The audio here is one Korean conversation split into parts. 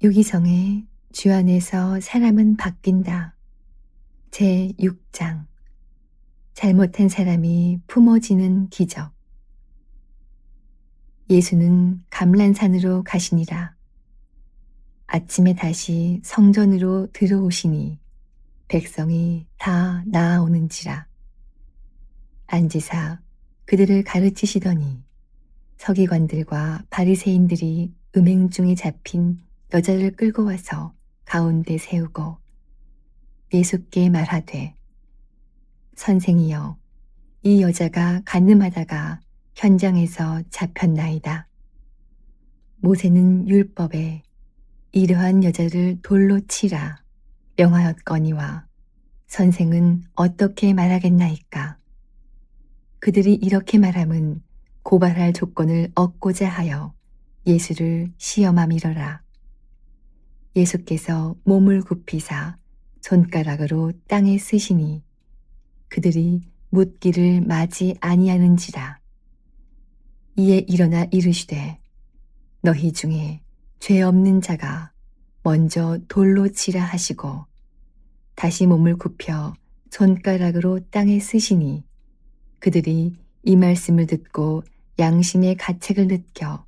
유기성의 주 안에서 사람은 바뀐다. 제6장 잘못한 사람이 품어지는 기적. 예수는 감란산으로 가시니라. 아침에 다시 성전으로 들어오시니 백성이 다 나아오는지라. 앉으사 그들을 가르치시더니 서기관들과 바리새인들이 음행 중에 잡힌 여자를 끌고 와서 가운데 세우고 예수께 말하되, 선생이여, 이 여자가 간음하다가 현장에서 잡혔나이다. 모세는 율법에 이러한 여자를 돌로 치라 명하였거니와 선생은 어떻게 말하겠나이까? 그들이 이렇게 말함은 고발할 조건을 얻고자 하여 예수를 시험함이러라. 예수께서 몸을 굽히사 손가락으로 땅에 쓰시니 그들이 묻기를 마지 아니하는지라. 이에 일어나 이르시되, 너희 중에 죄 없는 자가 먼저 돌로 치라 하시고 다시 몸을 굽혀 손가락으로 땅에 쓰시니 그들이 이 말씀을 듣고 양심의 가책을 느껴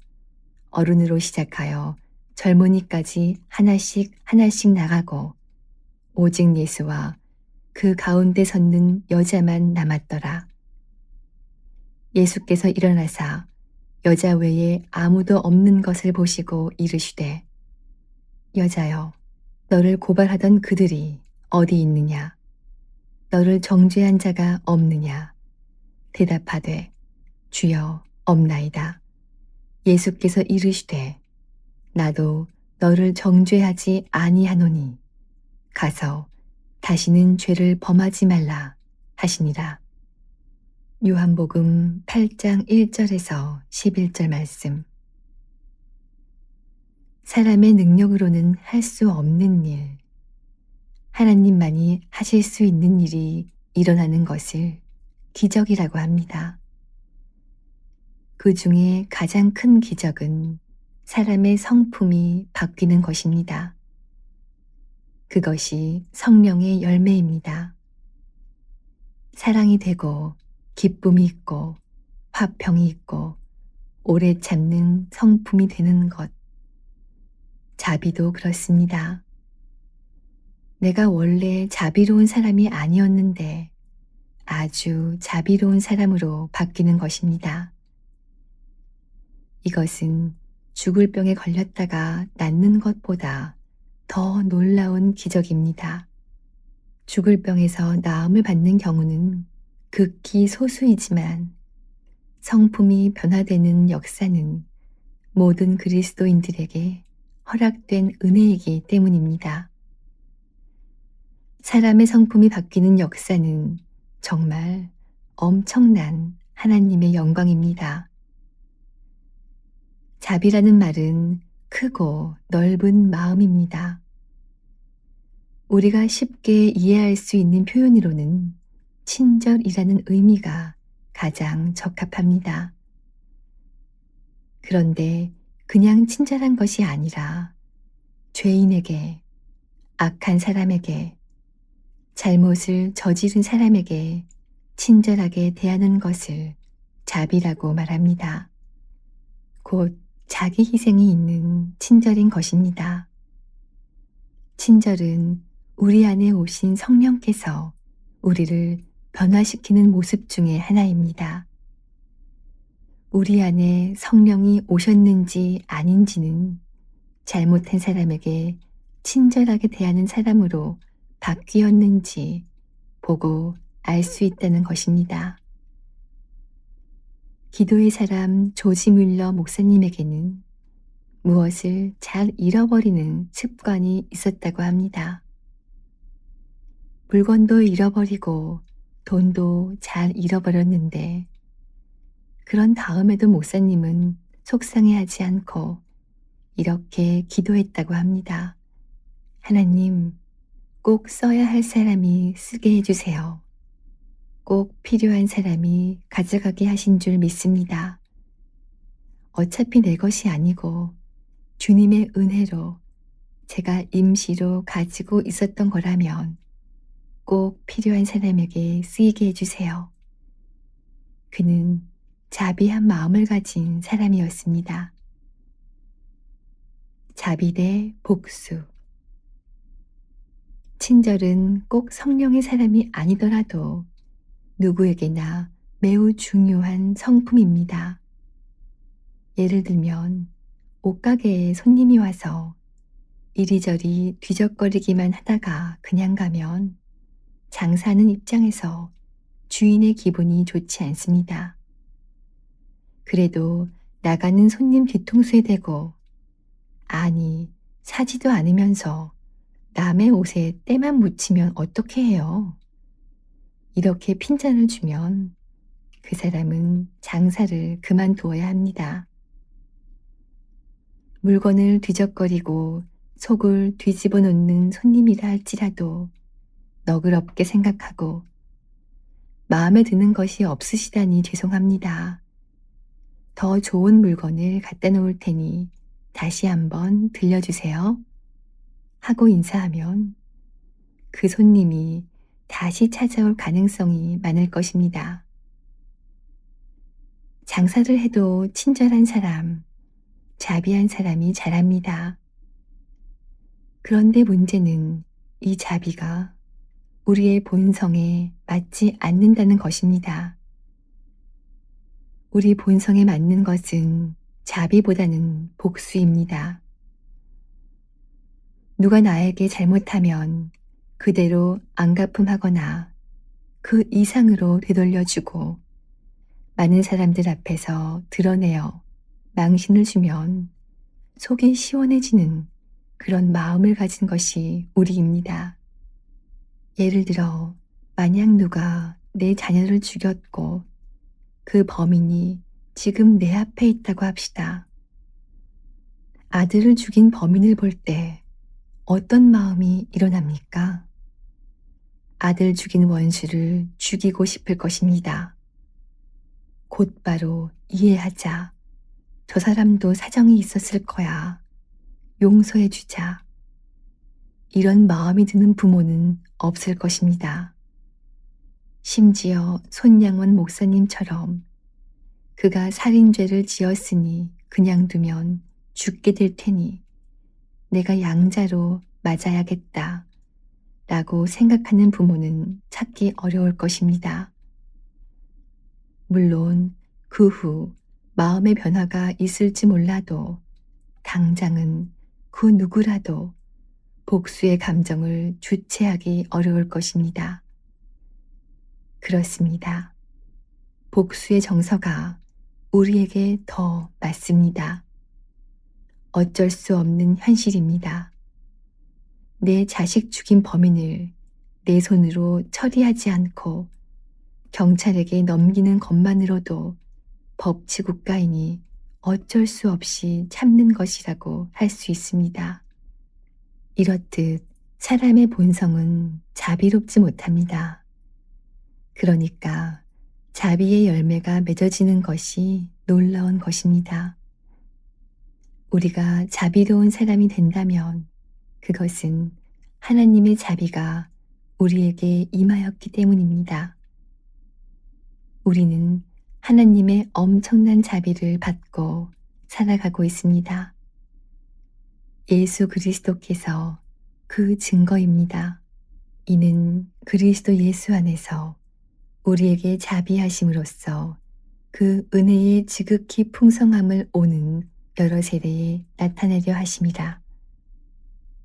어른으로 시작하여 젊은이까지 하나씩 하나씩 나가고 오직 예수와 그 가운데 섰는 여자만 남았더라. 예수께서 일어나사 여자 외에 아무도 없는 것을 보시고 이르시되, 여자여, 너를 고발하던 그들이 어디 있느냐? 너를 정죄한 자가 없느냐? 대답하되, 주여, 없나이다. 예수께서 이르시되, 나도 너를 정죄하지 아니하노니 가서 다시는 죄를 범하지 말라 하시니라. 요한복음 8장 1절에서 11절 말씀. 사람의 능력으로는 할 수 없는 일, 하나님만이 하실 수 있는 일이 일어나는 것을 기적이라고 합니다. 그 중에 가장 큰 기적은 사람의 성품이 바뀌는 것입니다. 그것이 성령의 열매입니다. 사랑이 되고 기쁨이 있고 화평이 있고 오래 참는 성품이 되는 것. 자비도 그렇습니다. 내가 원래 자비로운 사람이 아니었는데 아주 자비로운 사람으로 바뀌는 것입니다. 이것은 죽을 병에 걸렸다가 낫는 것보다 더 놀라운 기적입니다. 죽을 병에서 나음을 받는 경우는 극히 소수이지만 성품이 변화되는 역사는 모든 그리스도인들에게 허락된 은혜이기 때문입니다. 사람의 성품이 바뀌는 역사는 정말 엄청난 하나님의 영광입니다. 자비라는 말은 크고 넓은 마음입니다. 우리가 쉽게 이해할 수 있는 표현으로는 친절이라는 의미가 가장 적합합니다. 그런데 그냥 친절한 것이 아니라 죄인에게, 악한 사람에게, 잘못을 저지른 사람에게 친절하게 대하는 것을 자비라고 말합니다. 곧 자기 희생이 있는 친절인 것입니다. 친절은 우리 안에 오신 성령께서 우리를 변화시키는 모습 중에 하나입니다. 우리 안에 성령이 오셨는지 아닌지는 잘못한 사람에게 친절하게 대하는 사람으로 바뀌었는지 보고 알 수 있다는 것입니다. 기도의 사람 조지 뮬러 목사님에게는 무엇을 잘 잃어버리는 습관이 있었다고 합니다. 물건도 잃어버리고 돈도 잘 잃어버렸는데 그런 다음에도 목사님은 속상해하지 않고 이렇게 기도했다고 합니다. 하나님, 꼭 써야 할 사람이 쓰게 해주세요. 꼭 필요한 사람이 가져가게 하신 줄 믿습니다. 어차피 내 것이 아니고 주님의 은혜로 제가 임시로 가지고 있었던 거라면 꼭 필요한 사람에게 쓰이게 해주세요. 그는 자비한 마음을 가진 사람이었습니다. 자비 대 복수. 친절은 꼭 성령의 사람이 아니더라도 누구에게나 매우 중요한 성품입니다. 예를 들면 옷가게에 손님이 와서 이리저리 뒤적거리기만 하다가 그냥 가면 장사하는 입장에서 주인의 기분이 좋지 않습니다. 그래도 나가는 손님 뒤통수에 대고 아니 사지도 않으면서 남의 옷에 때만 묻히면 어떻게 해요? 이렇게 핀잔을 주면 그 사람은 장사를 그만두어야 합니다. 물건을 뒤적거리고 속을 뒤집어 놓는 손님이라 할지라도 너그럽게 생각하고 마음에 드는 것이 없으시다니 죄송합니다. 더 좋은 물건을 갖다 놓을 테니 다시 한번 들려주세요. 하고 인사하면 그 손님이 다시 찾아올 가능성이 많을 것입니다. 장사를 해도 친절한 사람, 자비한 사람이 잘합니다. 그런데 문제는 이 자비가 우리의 본성에 맞지 않는다는 것입니다. 우리 본성에 맞는 것은 자비보다는 복수입니다. 누가 나에게 잘못하면 그대로 안갚음하거나 그 이상으로 되돌려주고 많은 사람들 앞에서 드러내어 망신을 주면 속이 시원해지는 그런 마음을 가진 것이 우리입니다. 예를 들어 만약 누가 내 자녀를 죽였고 그 범인이 지금 내 앞에 있다고 합시다. 아들을 죽인 범인을 볼 때 어떤 마음이 일어납니까? 아들 죽인 원수를 죽이고 싶을 것입니다. 곧바로 이해하자. 저 사람도 사정이 있었을 거야. 용서해 주자. 이런 마음이 드는 부모는 없을 것입니다. 심지어 손양원 목사님처럼 그가 살인죄를 지었으니 그냥 두면 죽게 될 테니 내가 양자로 맞아야겠다 라고 생각하는 부모는 찾기 어려울 것입니다. 물론 그 후 마음의 변화가 있을지 몰라도 당장은 그 누구라도 복수의 감정을 주체하기 어려울 것입니다. 그렇습니다. 복수의 정서가 우리에게 더 맞습니다. 어쩔 수 없는 현실입니다. 내 자식 죽인 범인을 내 손으로 처리하지 않고 경찰에게 넘기는 것만으로도 법치 국가이니 어쩔 수 없이 참는 것이라고 할 수 있습니다. 이렇듯 사람의 본성은 자비롭지 못합니다. 그러니까 자비의 열매가 맺어지는 것이 놀라운 것입니다. 우리가 자비로운 사람이 된다면 그것은 하나님의 자비가 우리에게 임하였기 때문입니다. 우리는 하나님의 엄청난 자비를 받고 살아가고 있습니다. 예수 그리스도께서 그 증거입니다. 이는 그리스도 예수 안에서 우리에게 자비하심으로써 그 은혜의 지극히 풍성함을 오는 여러 세대에 나타내려 하심이라.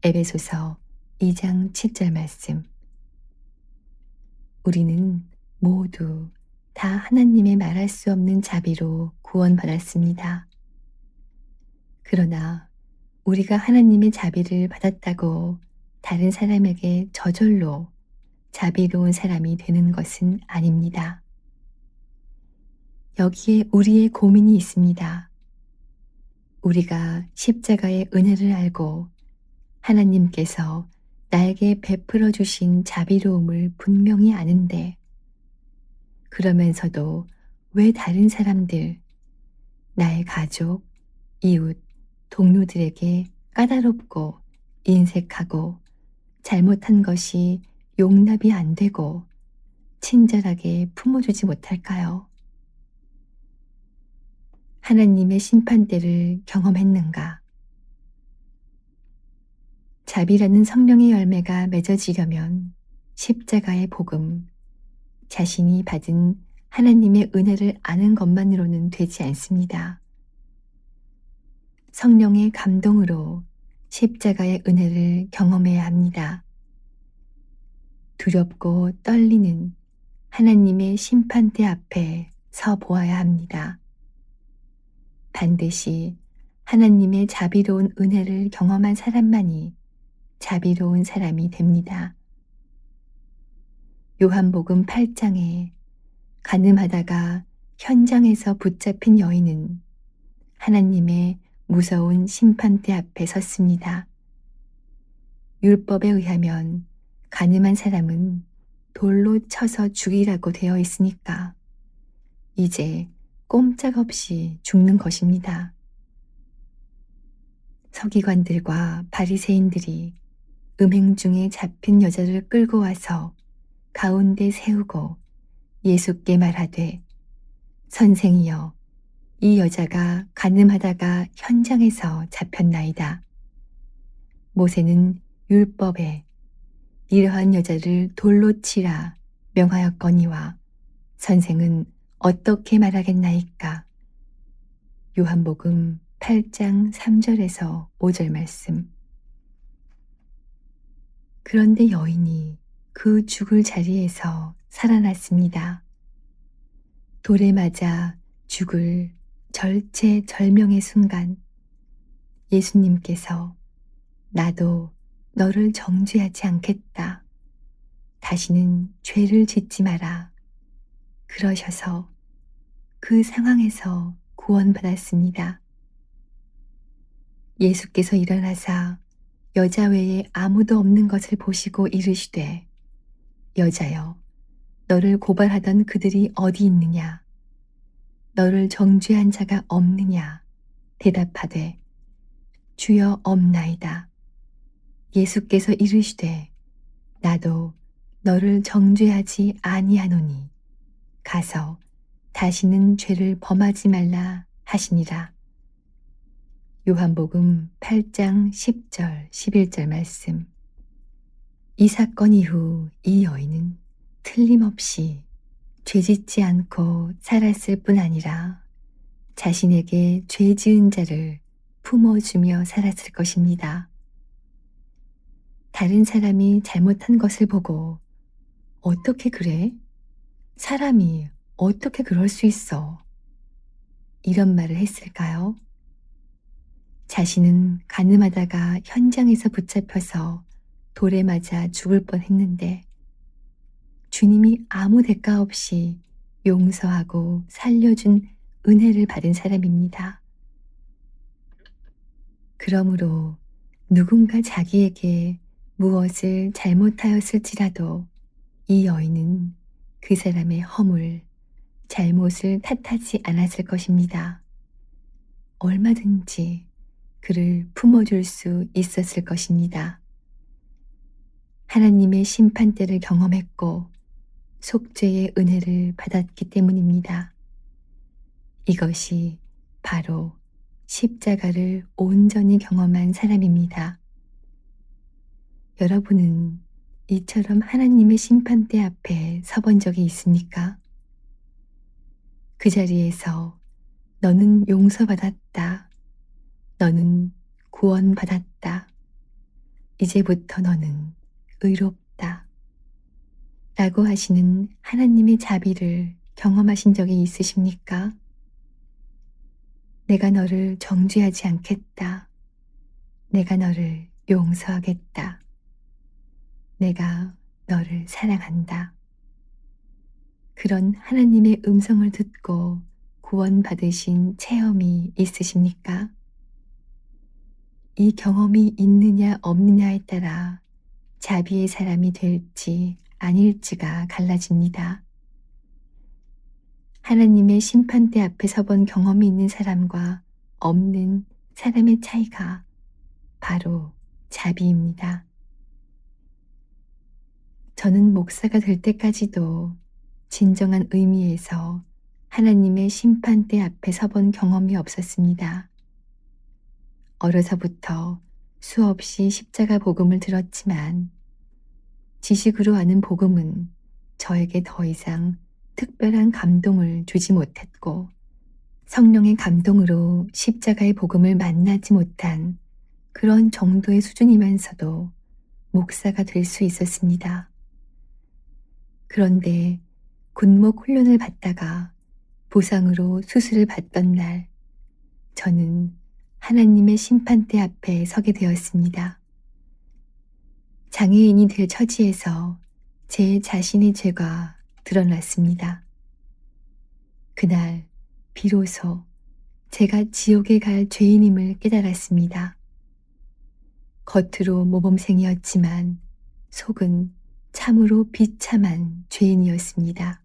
에베소서 2장 7절 말씀. 우리는 모두 다 하나님의 말할 수 없는 자비로 구원받았습니다. 그러나 우리가 하나님의 자비를 받았다고 다른 사람에게 저절로 자비로운 사람이 되는 것은 아닙니다. 여기에 우리의 고민이 있습니다. 우리가 십자가의 은혜를 알고 하나님께서 나에게 베풀어 주신 자비로움을 분명히 아는데 그러면서도 왜 다른 사람들, 나의 가족, 이웃, 동료들에게 까다롭고 인색하고 잘못한 것이 용납이 안 되고 친절하게 품어주지 못할까요? 하나님의 심판대를 경험했는가? 자비라는 성령의 열매가 맺어지려면 십자가의 복음, 자신이 받은 하나님의 은혜를 아는 것만으로는 되지 않습니다. 성령의 감동으로 십자가의 은혜를 경험해야 합니다. 두렵고 떨리는 하나님의 심판대 앞에 서 보아야 합니다. 반드시 하나님의 자비로운 은혜를 경험한 사람만이 자비로운 사람이 됩니다. 요한복음 8장에 간음하다가 현장에서 붙잡힌 여인은 하나님의 무서운 심판대 앞에 섰습니다. 율법에 의하면 간음한 사람은 돌로 쳐서 죽이라고 되어 있으니까 이제 꼼짝없이 죽는 것입니다. 서기관들과 바리새인들이 음행 중에 잡힌 여자를 끌고 와서 가운데 세우고 예수께 말하되, 선생이여, 이 여자가 간음하다가 현장에서 잡혔나이다. 모세는 율법에 이러한 여자를 돌로 치라 명하였거니와 선생은 어떻게 말하겠나이까? 요한복음 8장 3절에서 5절 말씀. 그런데 여인이 그 죽을 자리에서 살아났습니다. 돌에 맞아 죽을 절체절명의 순간 예수님께서 나도 너를 정죄하지 않겠다. 다시는 죄를 짓지 마라. 그러셔서 그 상황에서 구원받았습니다. 예수께서 일어나사 여자 외에 아무도 없는 것을 보시고 이르시되, 여자여, 너를 고발하던 그들이 어디 있느냐? 너를 정죄한 자가 없느냐? 대답하되, 주여 없나이다. 예수께서 이르시되, 나도 너를 정죄하지 아니하노니 가서 다시는 죄를 범하지 말라 하시니라. 요한복음 8장 10절 11절 말씀. 이 사건 이후 이 여인은 틀림없이 죄짓지 않고 살았을 뿐 아니라 자신에게 죄 지은 자를 품어주며 살았을 것입니다. 다른 사람이 잘못한 것을 보고 어떻게 그래? 사람이 어떻게 그럴 수 있어? 이런 말을 했을까요? 자신은 간음하다가 현장에서 붙잡혀서 돌에 맞아 죽을 뻔했는데 주님이 아무 대가 없이 용서하고 살려준 은혜를 받은 사람입니다. 그러므로 누군가 자기에게 무엇을 잘못하였을지라도 이 여인은 그 사람의 허물, 잘못을 탓하지 않았을 것입니다. 얼마든지 그를 품어줄 수 있었을 것입니다. 하나님의 심판대를 경험했고 속죄의 은혜를 받았기 때문입니다. 이것이 바로 십자가를 온전히 경험한 사람입니다. 여러분은 이처럼 하나님의 심판대 앞에 서본 적이 있습니까? 그 자리에서 너는 용서받았다. 너는 구원받았다. 이제부터 너는 의롭다. 라고 하시는 하나님의 자비를 경험하신 적이 있으십니까? 내가 너를 정죄하지 않겠다. 내가 너를 용서하겠다. 내가 너를 사랑한다. 그런 하나님의 음성을 듣고 구원받으신 체험이 있으십니까? 이 경험이 있느냐 없느냐에 따라 자비의 사람이 될지 아닐지가 갈라집니다. 하나님의 심판대 앞에 서본 경험이 있는 사람과 없는 사람의 차이가 바로 자비입니다. 저는 목사가 될 때까지도 진정한 의미에서 하나님의 심판대 앞에 서본 경험이 없었습니다. 어려서부터 수없이 십자가 복음을 들었지만 지식으로 아는 복음은 저에게 더 이상 특별한 감동을 주지 못했고 성령의 감동으로 십자가의 복음을 만나지 못한 그런 정도의 수준이면서도 목사가 될 수 있었습니다. 그런데 군목 훈련을 받다가 부상으로 수술을 받던 날 저는 하나님의 심판대 앞에 서게 되었습니다. 장애인이 될 처지에서 제 자신의 죄가 드러났습니다. 그날 비로소 제가 지옥에 갈 죄인임을 깨달았습니다. 겉으로 모범생이었지만 속은 참으로 비참한 죄인이었습니다.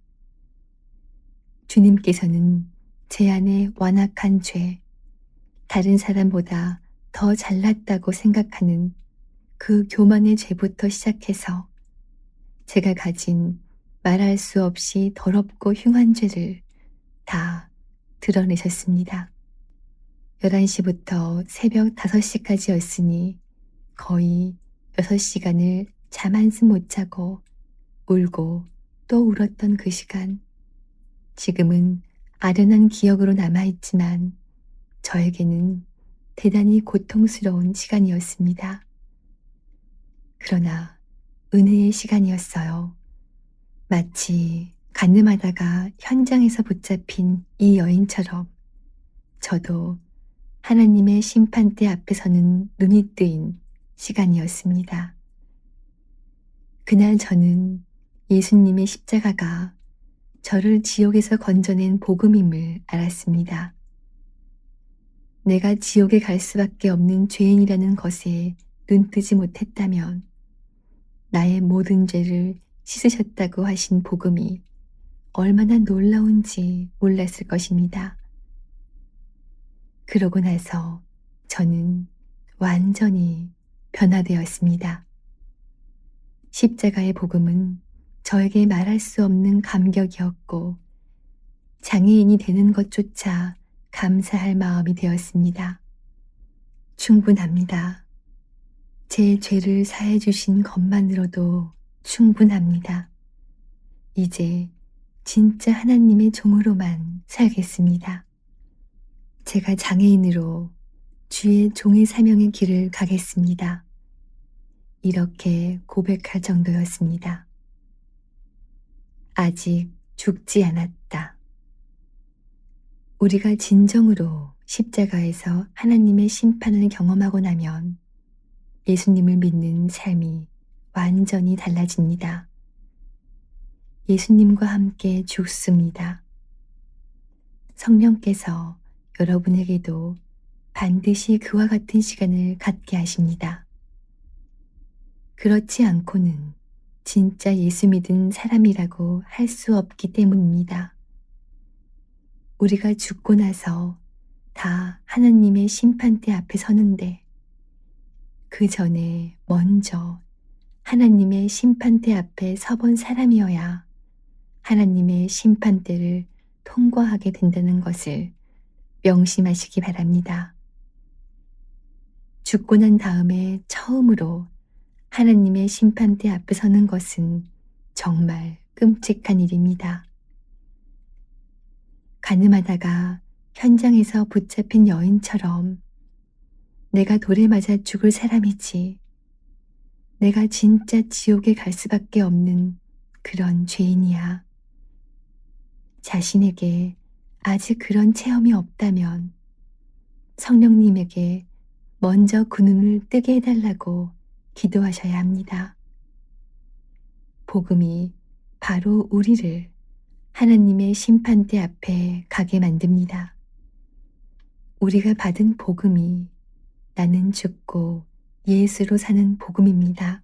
주님께서는 제 안에 완악한 죄, 다른 사람보다 더 잘났다고 생각하는 그 교만의 죄부터 시작해서 제가 가진 말할 수 없이 더럽고 흉한 죄를 다 드러내셨습니다. 11시부터 새벽 5시까지였으니 거의 6시간을 잠 한숨 못 자고 울고 또 울었던 그 시간. 지금은 아련한 기억으로 남아있지만 저에게는 대단히 고통스러운 시간이었습니다. 그러나 은혜의 시간이었어요. 마치 간음하다가 현장에서 붙잡힌 이 여인처럼 저도 하나님의 심판대 앞에서는 눈이 뜨인 시간이었습니다. 그날 저는 예수님의 십자가가 저를 지옥에서 건져낸 복음임을 알았습니다. 내가 지옥에 갈 수밖에 없는 죄인이라는 것에 눈뜨지 못했다면 나의 모든 죄를 씻으셨다고 하신 복음이 얼마나 놀라운지 몰랐을 것입니다. 그러고 나서 저는 완전히 변화되었습니다. 십자가의 복음은 저에게 말할 수 없는 감격이었고 장애인이 되는 것조차 감사할 마음이 되었습니다. 충분합니다. 제 죄를 사해 주신 것만으로도 충분합니다. 이제 진짜 하나님의 종으로만 살겠습니다. 제가 장애인으로 주의 종의 사명의 길을 가겠습니다. 이렇게 고백할 정도였습니다. 아직 죽지 않았다. 우리가 진정으로 십자가에서 하나님의 심판을 경험하고 나면 예수님을 믿는 삶이 완전히 달라집니다. 예수님과 함께 죽습니다. 성령께서 여러분에게도 반드시 그와 같은 시간을 갖게 하십니다. 그렇지 않고는 진짜 예수 믿은 사람이라고 할 수 없기 때문입니다. 우리가 죽고 나서 다 하나님의 심판대 앞에 서는데 그 전에 먼저 하나님의 심판대 앞에 서본 사람이어야 하나님의 심판대를 통과하게 된다는 것을 명심하시기 바랍니다. 죽고 난 다음에 처음으로 하나님의 심판대 앞에 서는 것은 정말 끔찍한 일입니다. 간음하다가 현장에서 붙잡힌 여인처럼 내가 돌에 맞아 죽을 사람이지, 내가 진짜 지옥에 갈 수밖에 없는 그런 죄인이야. 자신에게 아직 그런 체험이 없다면 성령님에게 먼저 그 눈을 뜨게 해달라고 기도하셔야 합니다. 복음이 바로 우리를 하나님의 심판대 앞에 가게 만듭니다. 우리가 받은 복음이 나는 죽고 예수로 사는 복음입니다.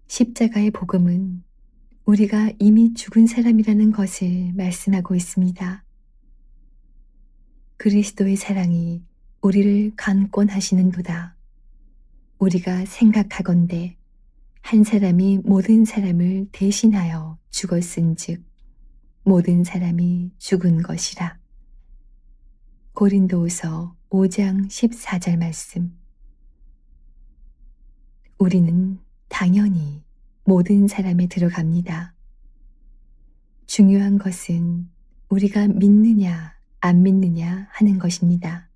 십자가의 복음은 우리가 이미 죽은 사람이라는 것을 말씀하고 있습니다. 그리스도의 사랑이 우리를 강권하시는도다. 우리가 생각하건대 한 사람이 모든 사람을 대신하여 죽었은즉 모든 사람이 죽은 것이라. 고린도후서 5장 14절 말씀. 우리는 당연히 모든 사람에 들어갑니다. 중요한 것은 우리가 믿느냐 안 믿느냐 하는 것입니다.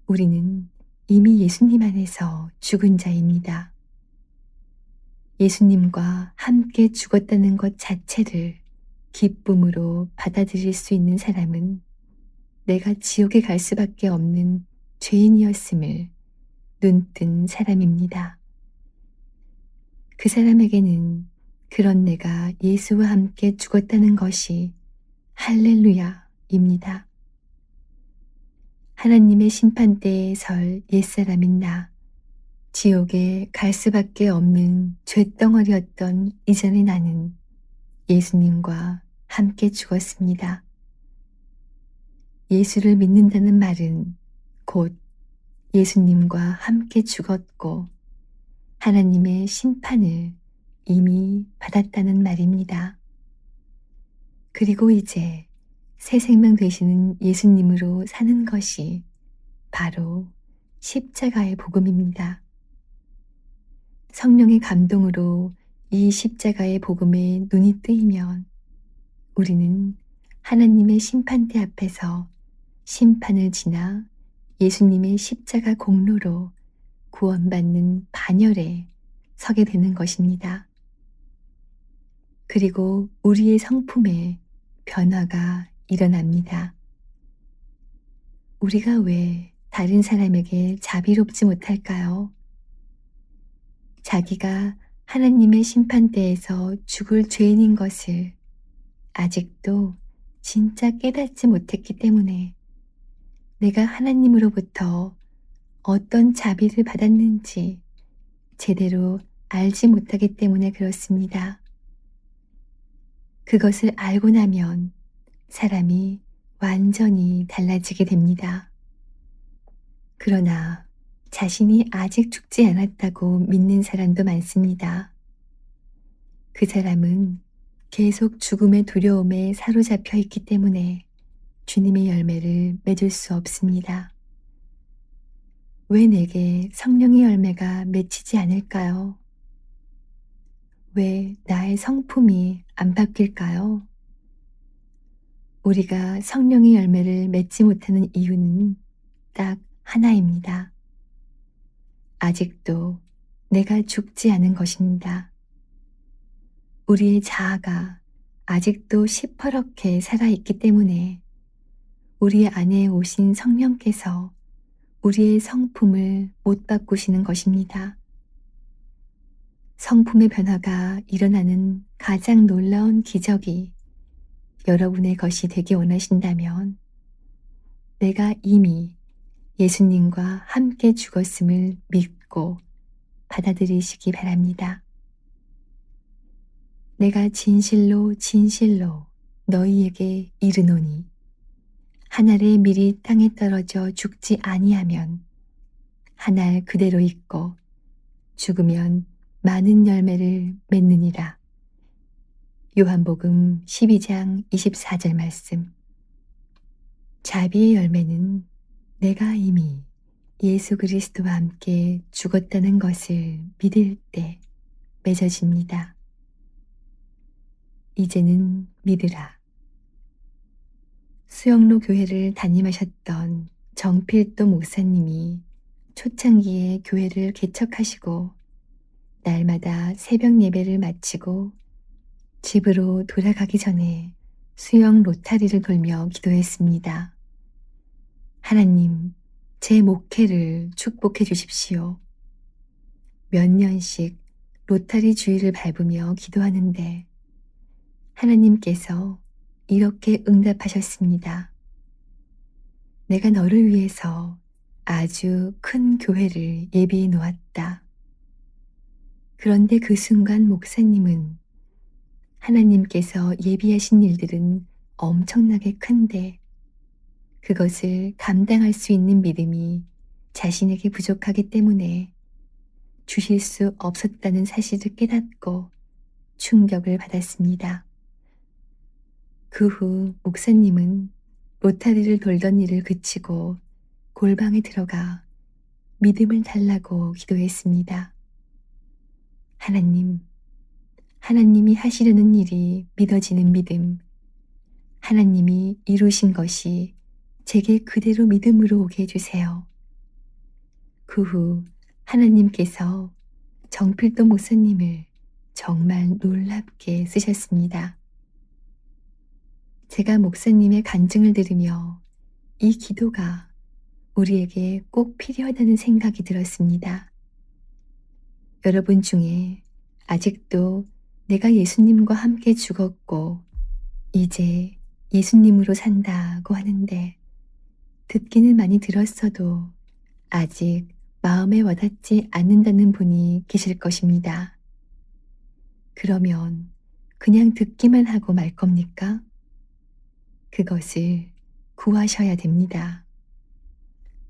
우리는 이미 예수님 안에서 죽은 자입니다. 예수님과 함께 죽었다는 것 자체를 기쁨으로 받아들일 수 있는 사람은 내가 지옥에 갈 수밖에 없는 죄인이었음을 눈뜬 사람입니다. 그 사람에게는 그런 내가 예수와 함께 죽었다는 것이 할렐루야입니다. 하나님의 심판대에 설 옛사람인 나, 지옥에 갈 수밖에 없는 쇳덩어리였던 이전의 나는 예수님과 함께 죽었습니다. 예수를 믿는다는 말은 곧 예수님과 함께 죽었고 하나님의 심판을 이미 받았다는 말입니다. 그리고 이제 새 생명 되시는 예수님으로 사는 것이 바로 십자가의 복음입니다. 성령의 감동으로 이 십자가의 복음에 눈이 뜨이면 우리는 하나님의 심판대 앞에서 심판을 지나 예수님의 십자가 공로로 구원받는 반열에 서게 되는 것입니다. 그리고 우리의 성품에 변화가 일어납니다. 우리가 왜 다른 사람에게 자비롭지 못할까요? 자기가 하나님의 심판대에서 죽을 죄인인 것을 아직도 진짜 깨닫지 못했기 때문에 내가 하나님으로부터 어떤 자비를 받았는지 제대로 알지 못하기 때문에 그렇습니다. 그것을 알고 나면 사람이 완전히 달라지게 됩니다. 그러나 자신이 아직 죽지 않았다고 믿는 사람도 많습니다. 그 사람은 계속 죽음의 두려움에 사로잡혀 있기 때문에 주님의 열매를 맺을 수 없습니다. 왜 내게 성령의 열매가 맺히지 않을까요? 왜 나의 성품이 안 바뀔까요? 우리가 성령의 열매를 맺지 못하는 이유는 딱 하나입니다. 아직도 내가 죽지 않은 것입니다. 우리의 자아가 아직도 시퍼렇게 살아있기 때문에 우리 안에 오신 성령께서 우리의 성품을 못 바꾸시는 것입니다. 성품의 변화가 일어나는 가장 놀라운 기적이 여러분의 것이 되기 원하신다면 내가 이미 예수님과 함께 죽었음을 믿고 받아들이시기 바랍니다. 내가 진실로 진실로 너희에게 이르노니 한 알의 밀이 땅에 떨어져 죽지 아니하면 한 알 그대로 있고 죽으면 많은 열매를 맺느니라. 요한복음 12장 24절 말씀. 자비의 열매는 내가 이미 예수 그리스도와 함께 죽었다는 것을 믿을 때 맺어집니다. 이제는 믿으라. 수영로 교회를 담임하셨던 정필도 목사님이 초창기에 교회를 개척하시고 날마다 새벽 예배를 마치고 집으로 돌아가기 전에 수영 로타리를 돌며 기도했습니다. 하나님, 제 목회를 축복해 주십시오. 몇 년씩 로타리 주위를 밟으며 기도하는데 하나님께서 이렇게 응답하셨습니다. 내가 너를 위해서 아주 큰 교회를 예비해 놓았다. 그런데 그 순간 목사님은 하나님께서 예비하신 일들은 엄청나게 큰데 그것을 감당할 수 있는 믿음이 자신에게 부족하기 때문에 주실 수 없었다는 사실을 깨닫고 충격을 받았습니다. 그 후 목사님은 로타리를 돌던 일을 그치고 골방에 들어가 믿음을 달라고 기도했습니다. 하나님, 하나님이 하시려는 일이 믿어지는 믿음, 하나님이 이루신 것이 제게 그대로 믿음으로 오게 해주세요. 그 후 하나님께서 정필도 목사님을 정말 놀랍게 쓰셨습니다. 제가 목사님의 간증을 들으며 이 기도가 우리에게 꼭 필요하다는 생각이 들었습니다. 여러분 중에 아직도 내가 예수님과 함께 죽었고 이제 예수님으로 산다고 하는데 듣기는 많이 들었어도 아직 마음에 와닿지 않는다는 분이 계실 것입니다. 그러면 그냥 듣기만 하고 말 겁니까? 그것을 구하셔야 됩니다.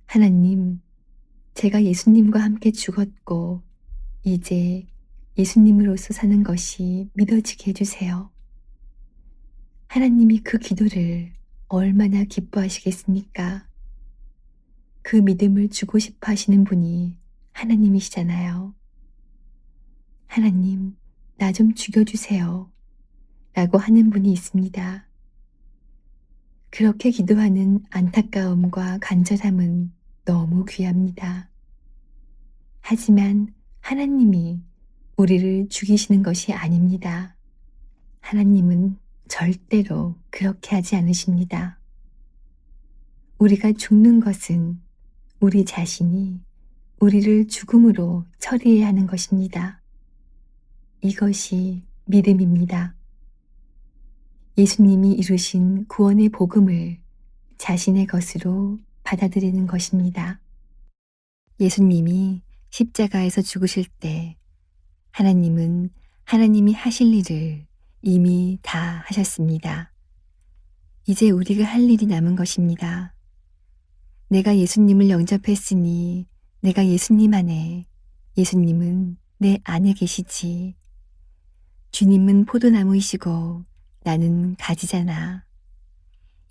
하나님, 제가 예수님과 함께 죽었고 이제 예수님으로서 사는 것이 믿어지게 해주세요. 하나님이 그 기도를 얼마나 기뻐하시겠습니까? 그 믿음을 주고 싶어 하시는 분이 하나님이시잖아요. 하나님, 나 좀 죽여주세요. 라고 하는 분이 있습니다. 그렇게 기도하는 안타까움과 간절함은 너무 귀합니다. 하지만 하나님이 우리를 죽이시는 것이 아닙니다. 하나님은 절대로 그렇게 하지 않으십니다. 우리가 죽는 것은 우리 자신이 우리를 죽음으로 처리해야 하는 것입니다. 이것이 믿음입니다. 예수님이 이루신 구원의 복음을 자신의 것으로 받아들이는 것입니다. 예수님이 십자가에서 죽으실 때 하나님은 하나님이 하실 일을 이미 다 하셨습니다. 이제 우리가 할 일이 남은 것입니다. 내가 예수님을 영접했으니 내가 예수님 안에, 예수님은 내 안에 계시지. 주님은 포도나무이시고 나는 가지잖아.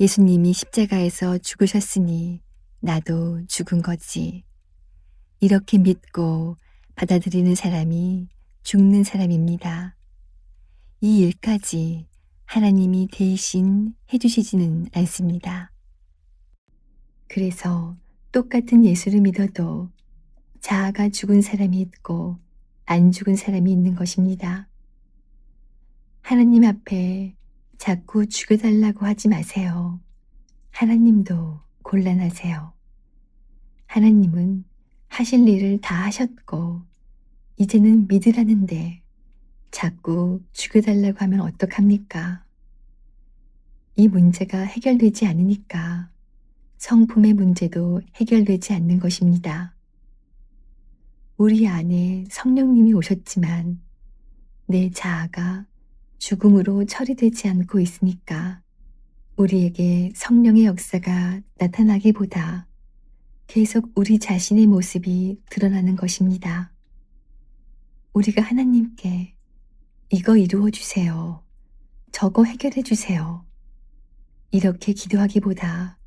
예수님이 십자가에서 죽으셨으니 나도 죽은 거지. 이렇게 믿고 받아들이는 사람이 죽는 사람입니다. 이 일까지 하나님이 대신 해주시지는 않습니다. 그래서 똑같은 예수를 믿어도 자아가 죽은 사람이 있고 안 죽은 사람이 있는 것입니다. 하나님 앞에 자꾸 죽여달라고 하지 마세요. 하나님도 곤란하세요. 하나님은 하실 일을 다 하셨고 이제는 믿으라는데 자꾸 죽여달라고 하면 어떡합니까? 이 문제가 해결되지 않으니까 성품의 문제도 해결되지 않는 것입니다. 우리 안에 성령님이 오셨지만 내 자아가 죽음으로 처리되지 않고 있으니까 우리에게 성령의 역사가 나타나기보다 계속 우리 자신의 모습이 드러나는 것입니다. 우리가 하나님께 이거 이루어 주세요. 저거 해결해 주세요. 이렇게 기도하기보다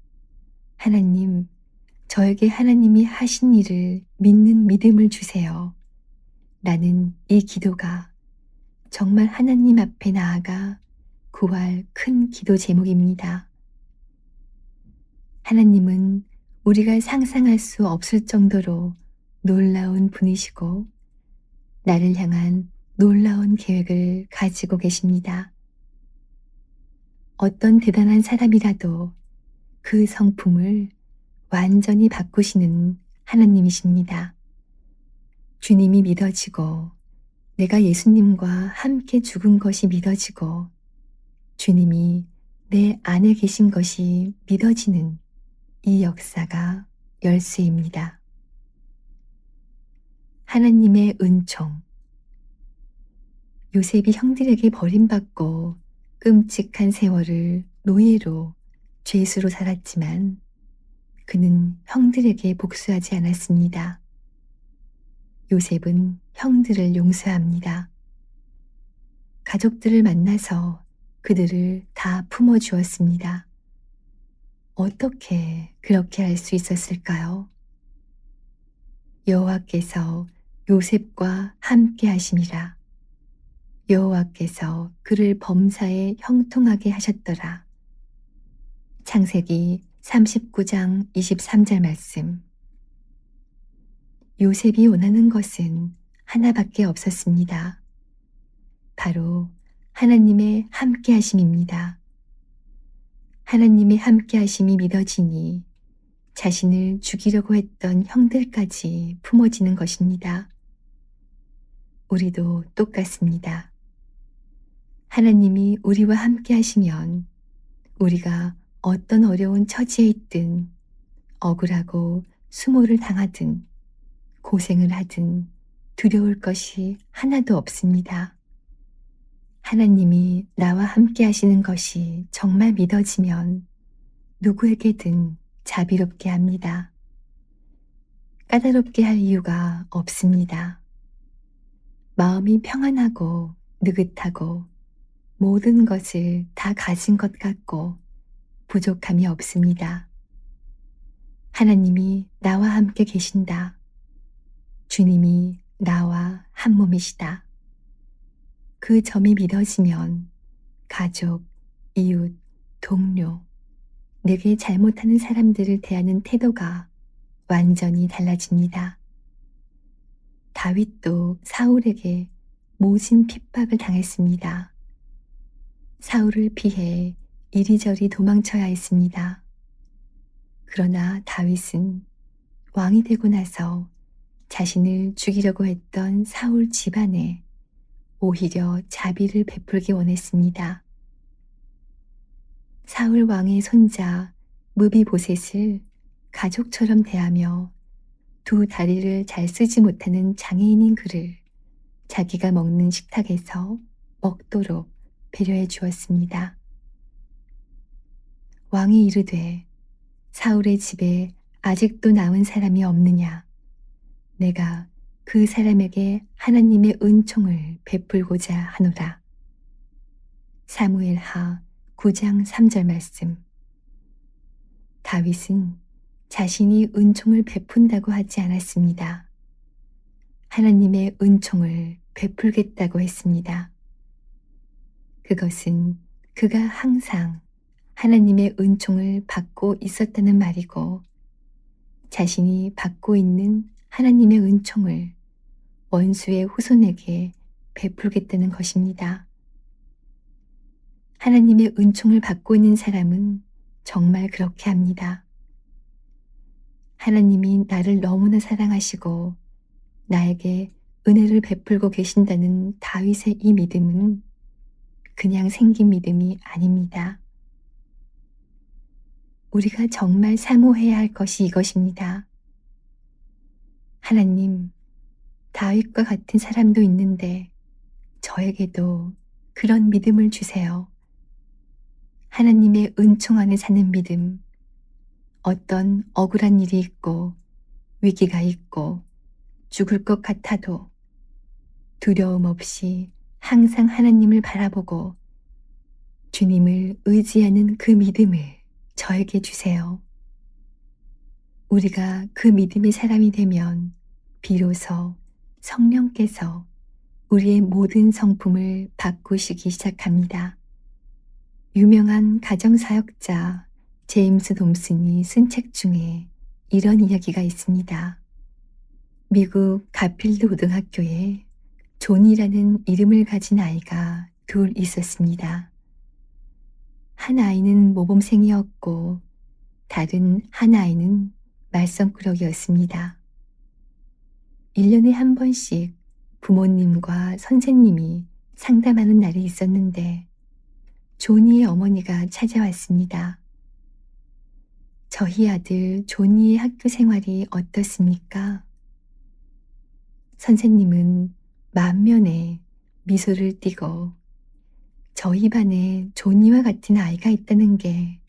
하나님, 저에게 하나님이 하신 일을 믿는 믿음을 주세요. 나는 이 기도가 정말 하나님 앞에 나아가 구할 큰 기도 제목입니다. 하나님은 우리가 상상할 수 없을 정도로 놀라운 분이시고 나를 향한 놀라운 계획을 가지고 계십니다. 어떤 대단한 사람이라도 그 성품을 완전히 바꾸시는 하나님이십니다. 주님이 믿어지고 내가 예수님과 함께 죽은 것이 믿어지고 주님이 내 안에 계신 것이 믿어지는 이 역사가 열쇠입니다. 하나님의 은총. 요셉이 형들에게 버림받고 끔찍한 세월을 노예로 죄수로 살았지만 그는 형들에게 복수하지 않았습니다. 요셉은 형들을 용서합니다. 가족들을 만나서 그들을 다 품어주었습니다. 어떻게 그렇게 할 수 있었을까요? 여호와께서 요셉과 함께 하심이라. 여호와께서 그를 범사에 형통하게 하셨더라. 창세기 39장 23절 말씀. 요셉이 원하는 것은 하나밖에 없었습니다. 바로 하나님의 함께 하심입니다. 하나님의 함께 하심이 믿어지니 자신을 죽이려고 했던 형들까지 품어지는 것입니다. 우리도 똑같습니다. 하나님이 우리와 함께 하시면 우리가 어떤 어려운 처지에 있든 억울하고 수모를 당하든 고생을 하든 두려울 것이 하나도 없습니다. 하나님이 나와 함께 하시는 것이 정말 믿어지면 누구에게든 자비롭게 합니다. 까다롭게 할 이유가 없습니다. 마음이 평안하고 느긋하고 모든 것을 다 가진 것 같고 부족함이 없습니다. 하나님이 나와 함께 계신다. 주님이 나와 한 몸이시다. 그 점이 믿어지면 가족, 이웃, 동료, 내게 잘못하는 사람들을 대하는 태도가 완전히 달라집니다. 다윗도 사울에게 모진 핍박을 당했습니다. 사울을 피해 이리저리 도망쳐야 했습니다. 그러나 다윗은 왕이 되고 나서 자신을 죽이려고 했던 사울 집안에 오히려 자비를 베풀기 원했습니다. 사울 왕의 손자 무비보셋을 가족처럼 대하며 두 다리를 잘 쓰지 못하는 장애인인 그를 자기가 먹는 식탁에서 먹도록 배려해 주었습니다. 왕이 이르되 사울의 집에 아직도 남은 사람이 없느냐? 내가 그 사람에게 하나님의 은총을 베풀고자 하노라. 사무엘하 9장 3절 말씀. 다윗은 자신이 은총을 베푼다고 하지 않았습니다. 하나님의 은총을 베풀겠다고 했습니다. 그것은 그가 항상 하나님의 은총을 받고 있었다는 말이고 자신이 받고 있는 하나님의 은총을 원수의 후손에게 베풀겠다는 것입니다. 하나님의 은총을 받고 있는 사람은 정말 그렇게 합니다. 하나님이 나를 너무나 사랑하시고 나에게 은혜를 베풀고 계신다는 다윗의 이 믿음은 그냥 생긴 믿음이 아닙니다. 우리가 정말 사모해야 할 것이 이것입니다. 하나님, 다윗과 같은 사람도 있는데 저에게도 그런 믿음을 주세요. 하나님의 은총 안에 사는 믿음, 어떤 억울한 일이 있고 위기가 있고 죽을 것 같아도 두려움 없이 항상 하나님을 바라보고 주님을 의지하는 그 믿음을 저에게 주세요. 우리가 그 믿음의 사람이 되면 비로소 성령께서 우리의 모든 성품을 바꾸시기 시작합니다. 유명한 가정사역자 제임스 돔슨이 쓴 책 중에 이런 이야기가 있습니다. 미국 가필드 고등학교에 존이라는 이름을 가진 아이가 둘 있었습니다. 한 아이는 모범생이었고 다른 한 아이는 말썽꾸러기였습니다. 1년에 한 번씩 부모님과 선생님이 상담하는 날이 있었는데 조니의 어머니가 찾아왔습니다. 저희 아들 조니의 학교 생활이 어떻습니까? 선생님은 만면에 미소를 띠고 저희 반에 조니와 같은 아이가 있다는 게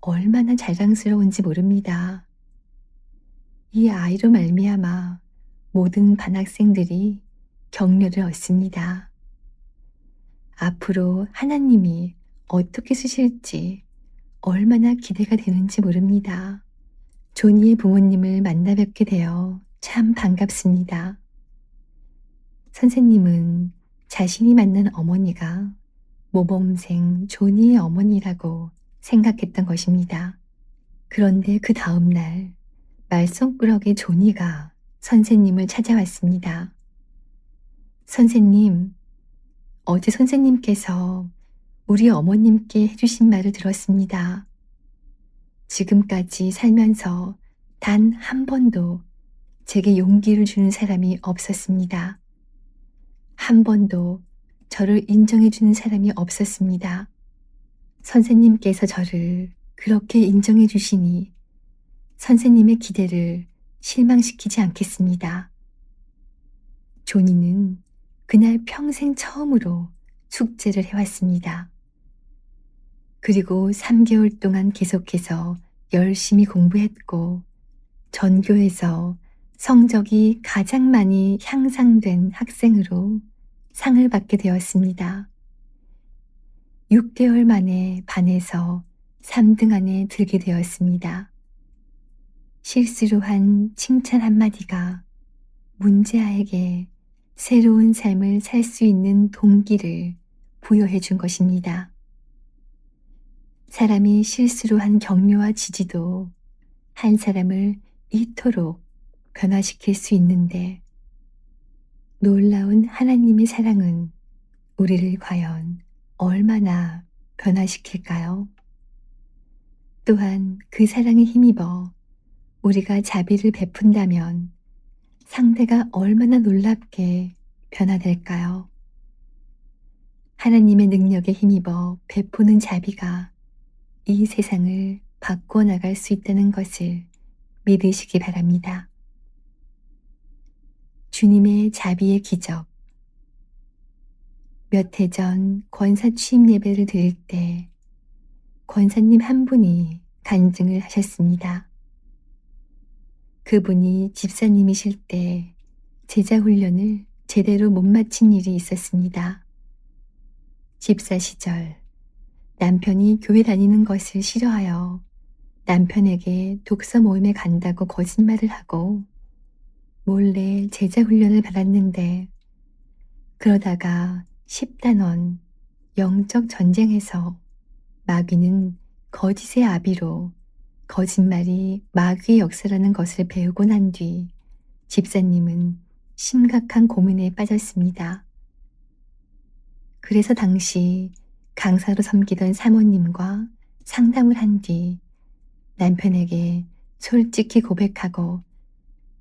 얼마나 자랑스러운지 모릅니다. 이 아이로 말미암아 모든 반학생들이 격려를 얻습니다. 앞으로 하나님이 어떻게 쓰실지 얼마나 기대가 되는지 모릅니다. 조니의 부모님을 만나 뵙게 되어 참 반갑습니다. 선생님은 자신이 만난 어머니가 모범생 조니의 어머니라고 생각했던 것입니다. 그런데 그 다음 날 말썽꾸러기 조니가 선생님을 찾아왔습니다. 선생님, 어제 선생님께서 우리 어머님께 해주신 말을 들었습니다. 지금까지 살면서 단 한 번도 제게 용기를 주는 사람이 없었습니다. 한 번도 저를 인정해 주는 사람이 없었습니다. 선생님께서 저를 그렇게 인정해 주시니 선생님의 기대를 실망시키지 않겠습니다. 조니는 그날 평생 처음으로 숙제를 해왔습니다. 그리고 3개월 동안 계속해서 열심히 공부했고 전교에서 성적이 가장 많이 향상된 학생으로 상을 받게 되었습니다. 6개월 만에 반에서 3등 안에 들게 되었습니다. 실수로 한 칭찬 한마디가 문제아에게 새로운 삶을 살 수 있는 동기를 부여해 준 것입니다. 사람이 실수로 한 격려와 지지도 한 사람을 이토록 변화시킬 수 있는데 놀라운 하나님의 사랑은 우리를 과연 얼마나 변화시킬까요? 또한 그 사랑에 힘입어 우리가 자비를 베푼다면 상대가 얼마나 놀랍게 변화될까요? 하나님의 능력에 힘입어 베푸는 자비가 이 세상을 바꿔 나갈 수 있다는 것을 믿으시기 바랍니다. 주님의 자비의 기적. 몇 해 전 권사 취임 예배를 드릴 때 권사님 한 분이 간증을 하셨습니다. 그분이 집사님이실 때 제자 훈련을 제대로 못 마친 일이 있었습니다. 집사 시절 남편이 교회 다니는 것을 싫어하여 남편에게 독서 모임에 간다고 거짓말을 하고 몰래 제자 훈련을 받았는데 그러다가 10단원 영적 전쟁에서 마귀는 거짓의 아비로 거짓말이 마귀의 역사라는 것을 배우고 난 뒤 집사님은 심각한 고민에 빠졌습니다. 그래서 당시 강사로 섬기던 사모님과 상담을 한 뒤 남편에게 솔직히 고백하고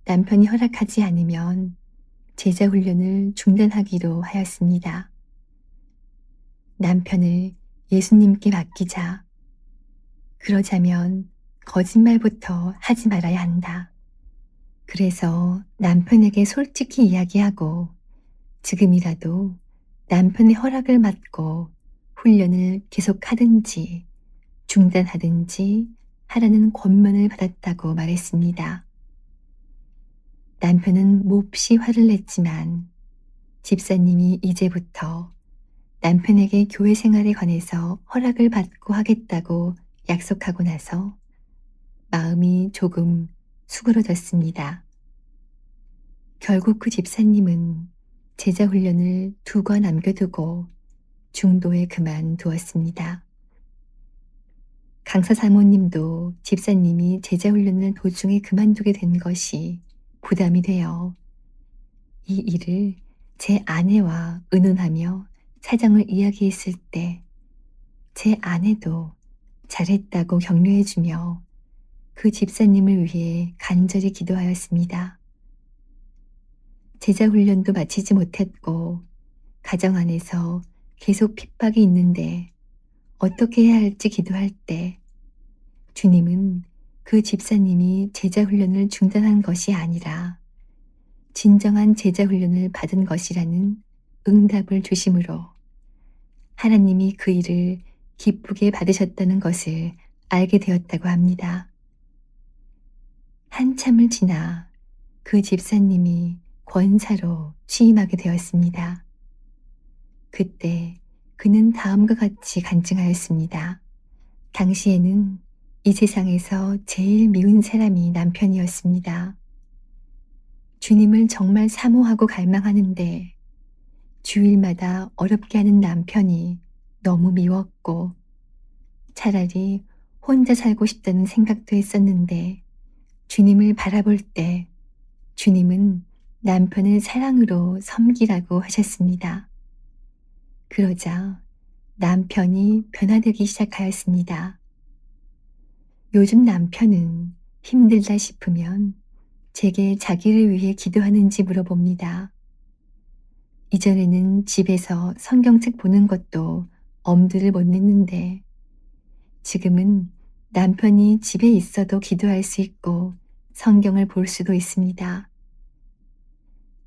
남편이 허락하지 않으면 제자 훈련을 중단하기로 하였습니다. 남편을 예수님께 맡기자. 그러자면 거짓말부터 하지 말아야 한다. 그래서 남편에게 솔직히 이야기하고 지금이라도 남편의 허락을 받고 훈련을 계속하든지 중단하든지 하라는 권면을 받았다고 말했습니다. 남편은 몹시 화를 냈지만 집사님이 이제부터 남편에게 교회 생활에 관해서 허락을 받고 하겠다고 약속하고 나서 마음이 조금 수그러졌습니다. 결국 그 집사님은 제자 훈련을 두고 남겨두고 중도에 그만두었습니다. 강사 사모님도 집사님이 제자 훈련을 도중에 그만두게 된 것이 부담이 되어 이 일을 제 아내와 의논하며 사정을 이야기했을 때 제 아내도 잘했다고 격려해주며 그 집사님을 위해 간절히 기도하였습니다. 제자 훈련도 마치지 못했고 가정 안에서 계속 핍박이 있는데 어떻게 해야 할지 기도할 때 주님은 그 집사님이 제자 훈련을 중단한 것이 아니라 진정한 제자 훈련을 받은 것이라는 응답을 주심으로 하나님이 그 일을 기쁘게 받으셨다는 것을 알게 되었다고 합니다. 한참을 지나 그 집사님이 권사로 취임하게 되었습니다. 그때 그는 다음과 같이 간증하였습니다. 당시에는 이 세상에서 제일 미운 사람이 남편이었습니다. 주님을 정말 사모하고 갈망하는데 주일마다 어렵게 하는 남편이 너무 미웠고 차라리 혼자 살고 싶다는 생각도 했었는데 주님을 바라볼 때 주님은 남편을 사랑으로 섬기라고 하셨습니다. 그러자 남편이 변화되기 시작하였습니다. 요즘 남편은 힘들다 싶으면 제게 자기를 위해 기도하는지 물어봅니다. 이전에는 집에서 성경책 보는 것도 엄두를 못 냈는데 지금은 남편이 집에 있어도 기도할 수 있고 성경을 볼 수도 있습니다.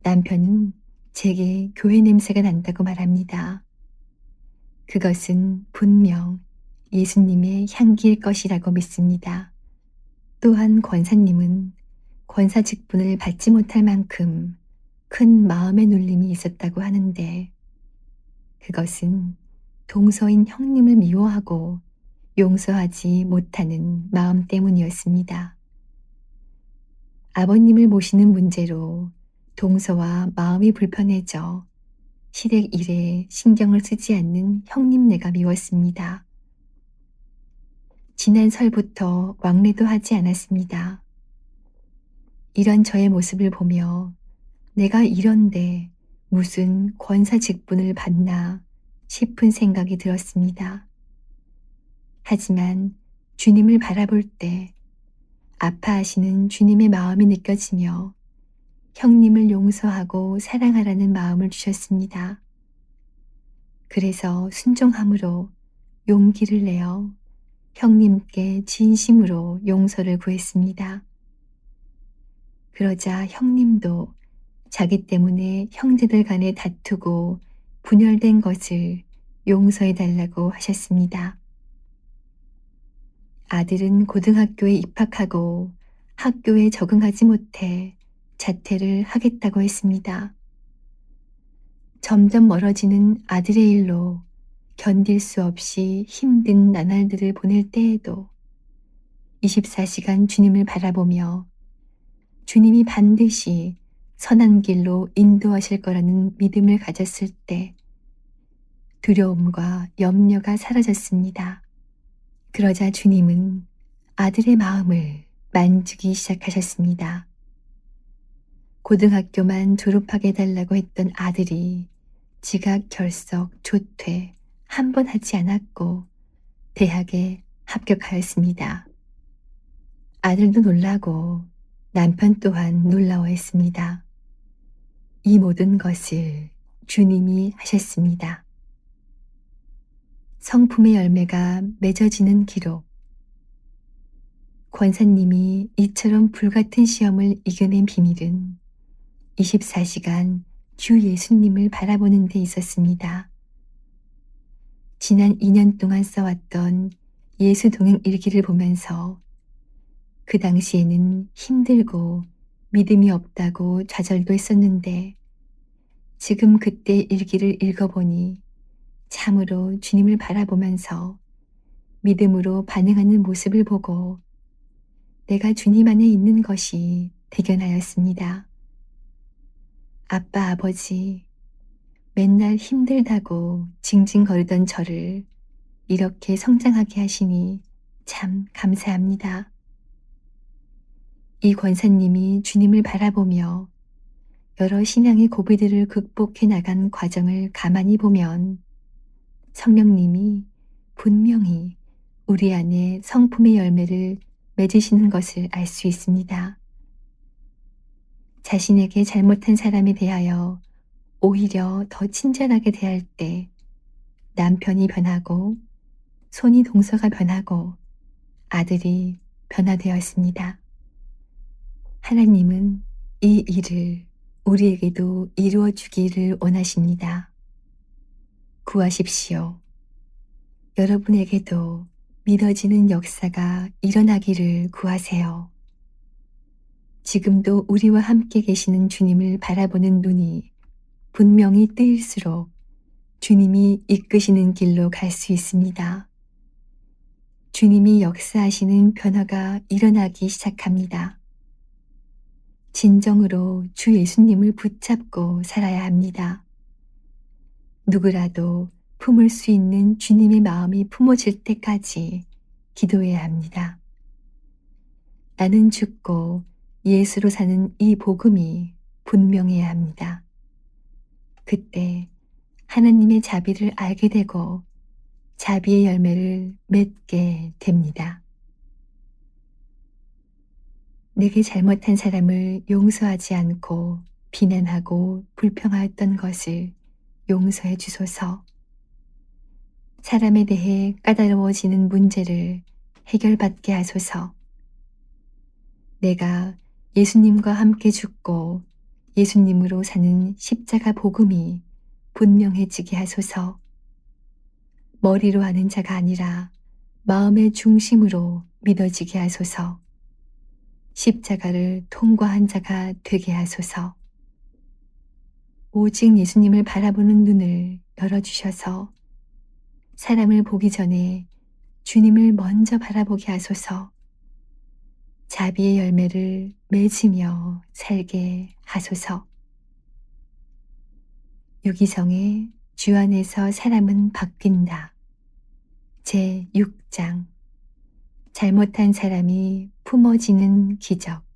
남편은 제게 교회 냄새가 난다고 말합니다. 그것은 분명 예수님의 향기일 것이라고 믿습니다. 또한 권사님은 권사 직분을 받지 못할 만큼 큰 마음의 눌림이 있었다고 하는데 그것은 동서인 형님을 미워하고 용서하지 못하는 마음 때문이었습니다. 아버님을 모시는 문제로 동서와 마음이 불편해져 시댁 일에 신경을 쓰지 않는 형님네가 미웠습니다. 지난 설부터 왕래도 하지 않았습니다. 이런 저의 모습을 보며 내가 이런데 무슨 권사 직분을 받나 싶은 생각이 들었습니다. 하지만 주님을 바라볼 때 아파하시는 주님의 마음이 느껴지며 형님을 용서하고 사랑하라는 마음을 주셨습니다. 그래서 순종함으로 용기를 내어 형님께 진심으로 용서를 구했습니다. 그러자 형님도 자기 때문에 형제들 간에 다투고 분열된 것을 용서해 달라고 하셨습니다. 아들은 고등학교에 입학하고 학교에 적응하지 못해 자퇴를 하겠다고 했습니다. 점점 멀어지는 아들의 일로 견딜 수 없이 힘든 나날들을 보낼 때에도 24시간 주님을 바라보며 주님이 반드시 선한 길로 인도하실 거라는 믿음을 가졌을 때 두려움과 염려가 사라졌습니다. 그러자 주님은 아들의 마음을 만지기 시작하셨습니다. 고등학교만 졸업하게 해달라고 했던 아들이 지각, 결석, 조퇴 한 번 하지 않았고 대학에 합격하였습니다. 아들도 놀라고 남편 또한 놀라워했습니다. 이 모든 것을 주님이 하셨습니다. 성품의 열매가 맺어지는 기록. 권사님이 이처럼 불같은 시험을 이겨낸 비밀은 24시간 주 예수님을 바라보는 데 있었습니다. 지난 2년 동안 써왔던 예수 동행 일기를 보면서 그 당시에는 힘들고 믿음이 없다고 좌절도 했었는데 지금 그때 일기를 읽어보니 참으로 주님을 바라보면서 믿음으로 반응하는 모습을 보고 내가 주님 안에 있는 것이 대견하였습니다. 아빠, 아버지, 맨날 힘들다고 징징거리던 저를 이렇게 성장하게 하시니 참 감사합니다. 이 권사님이 주님을 바라보며 여러 신앙의 고비들을 극복해 나간 과정을 가만히 보면 성령님이 분명히 우리 안에 성품의 열매를 맺으시는 것을 알 수 있습니다. 자신에게 잘못한 사람에 대하여 오히려 더 친절하게 대할 때 남편이 변하고 손이 동서가 변하고 아들이 변화되었습니다. 하나님은 이 일을 우리에게도 이루어 주기를 원하십니다. 구하십시오. 여러분에게도 믿어지는 역사가 일어나기를 구하세요. 지금도 우리와 함께 계시는 주님을 바라보는 눈이 분명히 뜨일수록 주님이 이끄시는 길로 갈 수 있습니다. 주님이 역사하시는 변화가 일어나기 시작합니다. 진정으로 주 예수님을 붙잡고 살아야 합니다. 누구라도 품을 수 있는 주님의 마음이 품어질 때까지 기도해야 합니다. 나는 죽고 예수로 사는 이 복음이 분명해야 합니다. 그때 하나님의 자비를 알게 되고 자비의 열매를 맺게 됩니다. 내게 잘못한 사람을 용서하지 않고 비난하고 불평하였던 것을 용서해 주소서. 사람에 대해 까다로워지는 문제를 해결받게 하소서. 내가 예수님과 함께 죽고 예수님으로 사는 십자가 복음이 분명해지게 하소서. 머리로 하는 자가 아니라 마음의 중심으로 믿어지게 하소서. 십자가를 통과한 자가 되게 하소서. 오직 예수님을 바라보는 눈을 열어주셔서 사람을 보기 전에 주님을 먼저 바라보게 하소서. 자비의 열매를 맺으며 살게 하소서. 유기성의 주 안에서 사람은 바뀐다. 제 6장 잘못한 사람이 품어지는 기적.